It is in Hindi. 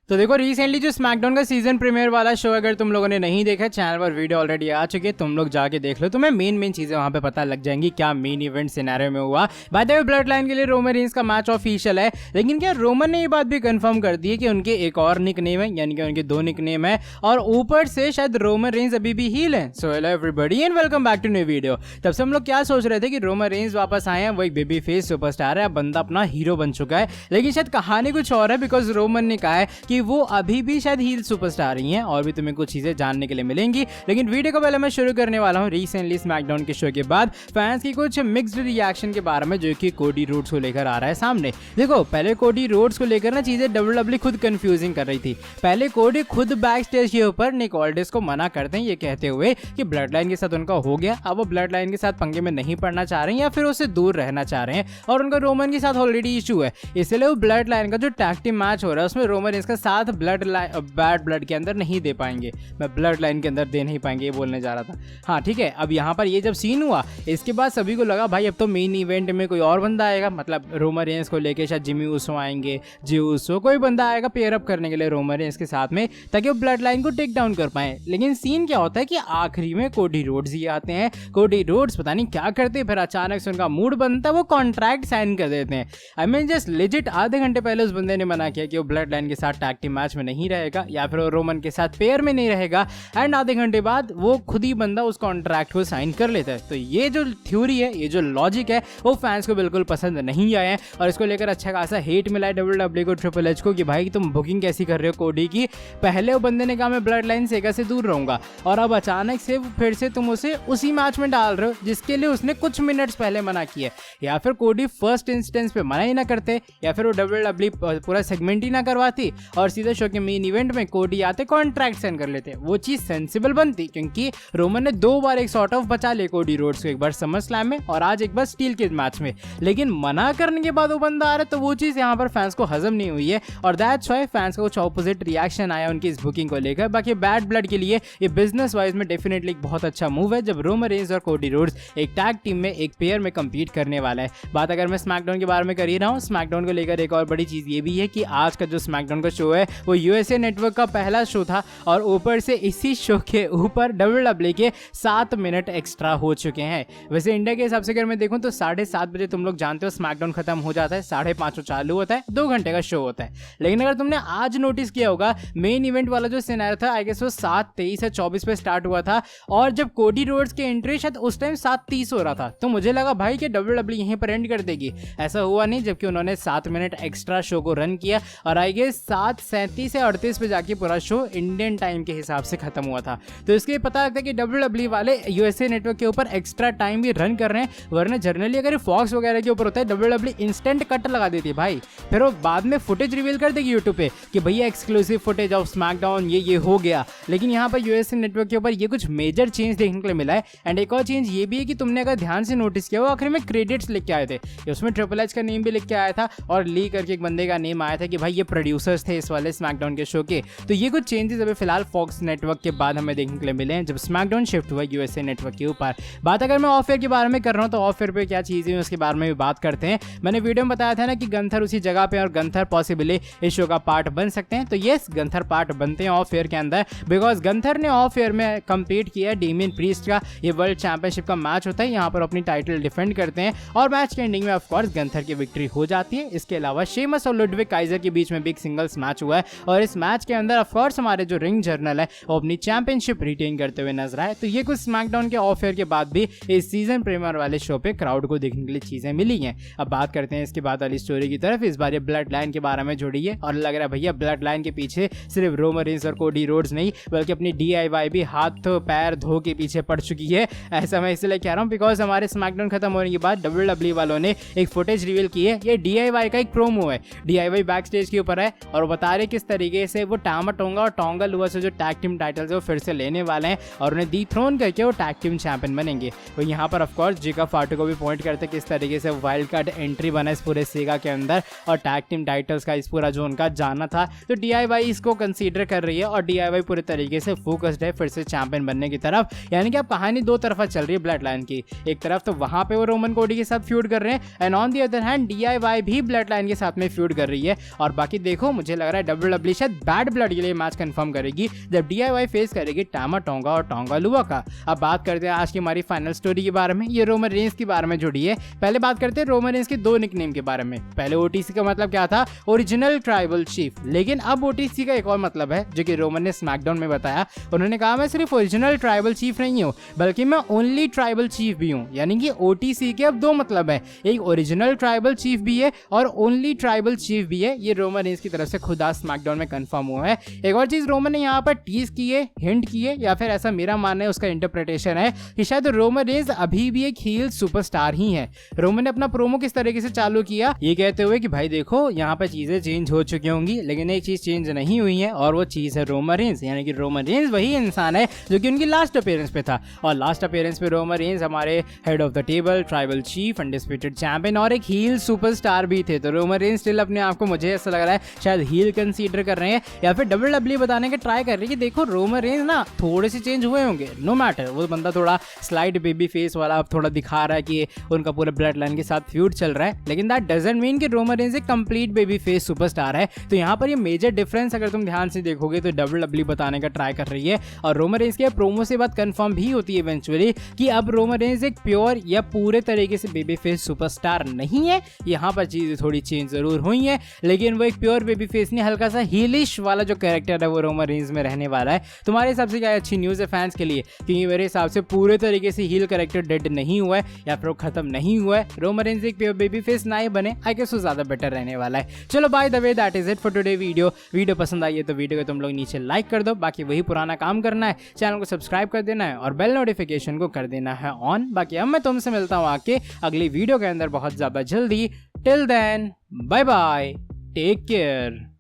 तो देखो रिसेंटली जो स्मैकडाउन का सीजन प्रीमियर वाला शो अगर तुम लोगों ने नहीं देखा, चैनल पर वीडियो ऑलरेडी आ चुकी है, तुम लोग जाके देख लो, तुम्हें मेन चीजें वहां पे पता लग जाएंगी क्या मेन इवेंट सिनेरियो में हुआ। By the way blood line के लिए रोमन रेंस का मैच ऑफिशियल है, लेकिन क्या रोमन ने ये बात भी कंफर्म कर दी है कि उनके एक और निक नेम है, यानी कि उनके दो निक नेम है, और ऊपर से शायद रोमन रेंस अभी भी हील है। So hello everybody and welcome back to new video. तब से हम लोग क्या सोच रहे थे कि रोमन रेंस वापस आए हैं, वो एक बेबी फेस सुपरस्टार है, बंदा अपना हीरो बन चुका है, लेकिन शायद कहानी कुछ और है, बिकॉज रोमन ने कहा है कि वो अभी भी शायद हील सुपरस्टार ही हैं और भी तुम्हें कुछ चीजें जानने के लिए मिलेंगी। लेकिन वीडियो को पहले मैं शुरू करने वाला हूं रिसेंटली स्मैकडाउन के शो के बाद फैंस की कुछ मिक्स्ड रिएक्शन के बारे में, जो कि कोडी रोड्स को लेकर आ रहा है सामने। देखो पहले कोडी रोड्स को लेकर ना चीजें डब्ल्यूडब्ल्यूई खुद कंफ्यूजिंग कर रही थी। पहले कोडी खुद बैक स्टेज के ऊपर निक ऑल्डिस को मना करते हैं, ये कहते हुए कि ब्लड लाइन के साथ उनका हो गया, अब वो ब्लड लाइन के साथ पंगे में नहीं पड़ना चाह रहे हैं या फिर उससे दूर रहना चाह रहे हैं, और उनका रोमन के साथ ऑलरेडी इशू है, इसलिए वो ब्लड लाइन का जो टैग टीम मैच हो रहा है उसमें रोमन इसका साथ बैड ब्लड के अंदर नहीं दे पाएंगे, मैं ब्लड लाइन के अंदर दे नहीं पाएंगे, ये बोलने जा रहा था। हाँ ठीक है, अब यहाँ पर ये जब सीन हुआ इसके बाद सभी को लगा भाई अब तो मेन इवेंट में कोई और बंदा आएगा, मतलब रोमन रेंस को लेके शायद जिमी ऊसो आएंगे, जी ऊसो कोई बंदा आएगा पेयर अप करने के लिए रोमन रेंस के साथ में, ताकि वो ब्लड लाइन को टेक डाउन कर पाए। लेकिन सीन क्या होता है कि आखिरी में कोडी रोड्स ही आते हैं। कोडी रोड्स पता नहीं क्या करते हैं, फिर अचानक से उनका मूड बनता है, वो कॉन्ट्रैक्ट साइन कर देते हैं। आई मीन जस्ट लेजिट आधे घंटे पहले उस बंदे ने मना किया कि वो ब्लड लाइन के साथ टैग टीम मैच में नहीं रहेगा या फिर वो रोमन के साथ पेयर में नहीं रहेगा, एंड आधे घंटे बाद वो खुद ही बंदा उस कॉन्ट्रैक्ट को साइन कर लेता है। तो ये जो थ्योरी है, ये जो लॉजिक है, वो फैंस को बिल्कुल पसंद नहीं आया है, और इसको लेकर अच्छा खासा हेट मिला है डब्ल्यूडब्ल्यूई को, ट्रिपल एच को, कि भाई तुम बुकिंग कैसी कर रहे हो कोडी की। पहले वो बंदे ने कहा मैं ब्लड लाइन सेगा से दूर रहूंगा, और अब अचानक से फिर से तुम उसे उसी मैच में डाल रहे हो जिसके लिए उसने कुछ मिनट्स पहले मना किया। या फिर कोडी फर्स्ट इंस्टेंस पे मना ही ना करते, या फिर वो डब्ल्यूडब्ल्यूई पूरा सेगमेंट ही ना करवाती और सीधे शो के मेन इवेंट में कोडी आते कॉन्ट्रैक्ट साइन कर लेते, वो चीज सेंसिबल बनती, क्योंकि रोमन ने दो बार एक सॉर्ट ऑफ बचा ले कोडी रोड्स को, एक बार समर स्लैम में और आज एक बार स्टील के मैच में। लेकिन मना करने के बाद वो बंदा आ रहा है, तो वो चीज यहाँ पर फैंस को हजम नहीं हुई है, और दैट्स व्हाई फैंस का कुछ ऑपोजिट रिएक्शन आया उनकी इस बुकिंग को लेकर। बाकी बैड ब्लड के लिए ये बिजनेस वाइज में डेफिनेटली एक बहुत अच्छा मूव है, जब रोमन रेंस और कोडी रोड्स एक टैग टीम में एक पेयर में कंपीट करने वाला है। बात अगर मैं स्मैकडाउन के बारे में कर ही रहा हूँ, स्मैकडाउन को लेकर एक और बड़ी चीज ये भी है कि आज का जो स्मैकडाउन का शो है वो यूएसए नेटवर्क का पहला शो था, और ऊपर से इसी शो के ऊपर डब्ल्यूडब्ल्यूई के 7 मिनट एक्स्ट्रा हो चुके हैं। वैसे इंडिया के हिसाब से अगर मैं देखूं तो 7:30 बजे तुम लोग जानते हो स्मैकडाउन खत्म हो जाता है, 5:30 चालू होता है, 2 घंटे का शो होता है। लेकिन अगर तुमने आज नोटिस किया होगा, मेन इवेंट वाला जो सिनेरियो था आई गेस वो 7:23 या 24 पे स्टार्ट हुआ था, और जब कोडी रोड्स की एंट्री शायद उस टाइम 7:30 हो रहा था, तो मुझे लगा भाई कि डब्ल्यूडब्ल्यूई यहीं पर एंड कर देगी। ऐसा हुआ नहीं, जबकि उन्होंने 7 मिनट एक्स्ट्रा शो को रन किया, और आई गेस 7:37 या 38 पे जाके पूरा शो इंडियन टाइम के हिसाब से खत्म हुआ था। तो इसके पता लगता है कि डब्ल्यूडब्ल्यूई वाले यूएसए नेटवर्क के ऊपर एक्स्ट्रा टाइम भी रन कर रहे हैं, वरना जनरली अगर फॉक्स वगैरह के ऊपर होता है डब्ल्यूडब्ल्यूई इंस्टेंट कट लगा देती है भाई, फिर वो बाद में फुटेज रिवील कर देगी यूट्यूब पे कि भैया एक्सक्लूसिव फुटेज ऑफ स्मैकडाउन ये हो गया। लेकिन यहाँ पर यूएसए नेटवर्क के ऊपर ये कुछ मेजर चेंज देखने के लिए मिला है। एंड एक और चेंज ये भी है कि तुमने अगर ध्यान से नोटिस किया, वो आखिर में क्रेडिट्स लिख के आए थे, उसमें ट्रिपल एच का नेम भी लिख के आया था, और ली करके एक बंदे का नेम आया था कि भाई ये प्रोड्यूसर्स थे इस वाले स्मैकडाउन के शो के। तो ये कुछ चेंजेस अभी फिलहाल फॉक्स नेटवर्क के बाद हमें देखने के लिए मिले हैं, जब स्मैकडाउन शिफ्ट हुआ यूएसए नेटवर्क के ऊपर। बात अगर मैं ऑफ एयर के बारे में कर रहा हूँ, तो ऑफ एयर पे क्या चीज़ें हैं उसके बारे में भी बात करते हैं। मैंने वीडियो में बताया था ना कि गंथर उसी जगह पे और गंथर पॉसिबली इस शो का पार्ट बन सकते हैं, तो यस गंथर पार्ट बनते हैं ऑफ एयर के अंदर, बिकॉज गंथर ने ऑफ एयर में कंप्लीट किया है डेमियन प्रीस्ट का ये वर्ल्ड चैंपियनशिप का मैच होता है, यहाँ पर अपनी टाइटल डिफेंड करते हैं, और मैच के एंडिंग में ऑफकोर्स गंथर की विक्ट्री हो जाती है। इसके अलावा शेमस और लुडविग काइजर के बीच में बिग सिंगल्स मैच हुआ है, और इस मैच के अंदर ऑफकोर्स हमारे जो रिंग जर्नल है वो अपनी चैंपियनशिप रिटेन करते हुए नजर आए। तो ये कुछ स्मैकडाउन के ऑफ एयर के बाद भी इस सीजन प्रीमियर वाले शो पे क्राउड को देखने के लिए चीजें मिली हैं। अब बात करते हैं इसके बाद वाली स्टोरी की तरफ। इस बार ये ब्लड लाइन के बारे में जुड़ी है, और लग रहा है भैया ब्लड लाइन के पीछे सिर्फ रोमन रेंस और कोडी रोड्स नहीं, बल्कि अपनी DIY भी हाथ पैर धो के पीछे पड़ चुकी है। ऐसा मैं इसलिए कह रहा हूँ बिकॉज हमारे स्मैकडाउन खत्म होने के बाद डब्ल्यूडब्ल्यूई वालों ने एक फुटेज रिवील की है, ये DIY का एक प्रोमो है, DIY बैक स्टेज के ऊपर है, और बता रहे किस तरीके से वो टामा टोंगा और टोंगा लुआ से जो टैग टीम टाइटल्स है वो फिर से लेने वाले हैं, और उन्हें डिथ्रोन करके वो टैग टीम चैंपियन बनेंगे। वो यहाँ पर ऑफकोर्स जिका फाटो को भी पॉइंट करते किस तरीके से वाइल्ड कार्ड एंट्री बना इस पूरे सेगा के अंदर, और टैग टीम टाइटल्स का इस पूरा जो उनका जाना था, तो DIY इसको कंसीडर कर रही है, और DIY पूरे तरीके से फोकस्ड है फिर से चैंपियन बनने की तरफ। यानी कि अब कहानी दो तरफा चल रही है ब्लड लाइन की, एक तरफ तो वहां पे वो रोमन कोडी के साथ फ्यूड कर रहे हैं, and on the other hand DIY भी ब्लड लाइन के साथ में फ्यूड कर रही है। और बाकी देखो मुझे लग रहा रहा है WWE शायद बैड ब्लड के लिए मैच कंफर्म करेगी जब DIY फेस करेगी टामा टोंगा और टोंगा लुआ का। अब बात करते हैं आज की हमारी फाइनल स्टोरी के बारे में, ये रोमन रेंस के बारे में जुड़ी है। पहले बात करते हैं रोमन रेंस के दो निकनेम के बारे में। पहले OTC का मतलब क्या था, ओरिजिनल ट्राइबल चीफ, लेकिन अब OTC का एक और मतलब है जो कि रोमन ने स्मैकडाउन में बताया। उन्होंने कहा मैं सिर्फ ओरिजिनल ट्राइबल चीफ नहीं हूँ बल्कि मैं ओनली ट्राइबल चीफ भी हूँ, यानी कि OTC के अब दो मतलब है, एक ओरिजिनल ट्राइबल चीफ भी है और ओनली ट्राइबल चीफ भी है। ये रोमन रेंस की तरफ से खुद आज स्मैकडाउन में कंफर्म हुआ है। एक और चीज रोमन ने यहाँ पर टीज की है, हिंट की है, या फिर ऐसा मेरा मानना है, उसका इंटरप्रिटेशन है कि शायद रोमन रेंस अभी भी एक हील सुपरस्टार ही है। रोमन ने अपना प्रोमो किस तरीके से चालू किया, ये कहते हुए कि भाई देखो यहाँ पर चीजें चेंज हो चुकी होंगी लेकिन एक चीज चेंज नहीं हुई है और वो चीज है रोमन रेंस, यानी कि रोमन रेंस वही इंसान है जो कि उनकी लास्ट अपीयरेंस पे था। और लास्ट अपीयरेंस पे रोमन रेंस हमारे head of the table, tribal chief, undisputed champion और एक हील सुपरस्टार भी थे। तो रोमन रेंस स्टिल अपने आप को, मुझे ऐसा लग रहा है, शायद हील कंसीडर कर रहे हैं या फिर WWE बताने का ट्राई कर रही है कि देखो रोमन रेंस ना थोड़े से चेंज हुए होंगे, नो मैटर वो बंदा थोड़ा स्लाइड बेबी फेस वाला अब थोड़ा दिखा रहा है कि उनका पूरे ब्लड लाइन के साथ फ्यूड चल रहा है, लेकिन दैट डजंट मीन कि रोमन रेंस एक कंप्लीट बेबी फेस सुपरस्टार है। तो यहाँ पर ये मेजर डिफरेंस अगर तुम ध्यान से देखोगे तो WWE बताने का ट्राई कर रही है और रोमन रेंस के प्रोमो से बात कंफर्म भी होती है इवेंचुअली कि अब रोमन रेंस एक प्योर या पूरे तरीके से बेबी फेस सुपरस्टार नहीं है। यहाँ पर चीजें थोड़ी चेंज जरूर हुई हैं लेकिन वो एक प्योर बेबी फेस नहीं, हल्का सा हीलिश वाला जो कैरेक्टर है वो रोमन रेंस में रहने वाला है। तुम्हारे हिसाब से क्या अच्छी न्यूज़ है फैंस के लिए, क्योंकि मेरे हिसाब से पूरे तरीके से हील कैरेक्टर डेड नहीं हुआ है या फिर खत्म नहीं हुआ है। रोमन रेंस एक प्योर बेबी फेस ना ही बने, आई गेस वो ज्यादा बेटर रहने वाला है। चलो by the way that is it for today video पसंद आई है तो वीडियो को तुम लोग नीचे लाइक कर दो, बाकी वही पुराना काम करना है, चैनल को सब्सक्राइब कर देना है और बेल नोटिफिकेशन को कर देना है ऑन। बाकी अब मैं तुमसे मिलता हूँ आके अगली वीडियो के अंदर बहुत ज्यादा जल्दी। Till then bye bye, take care.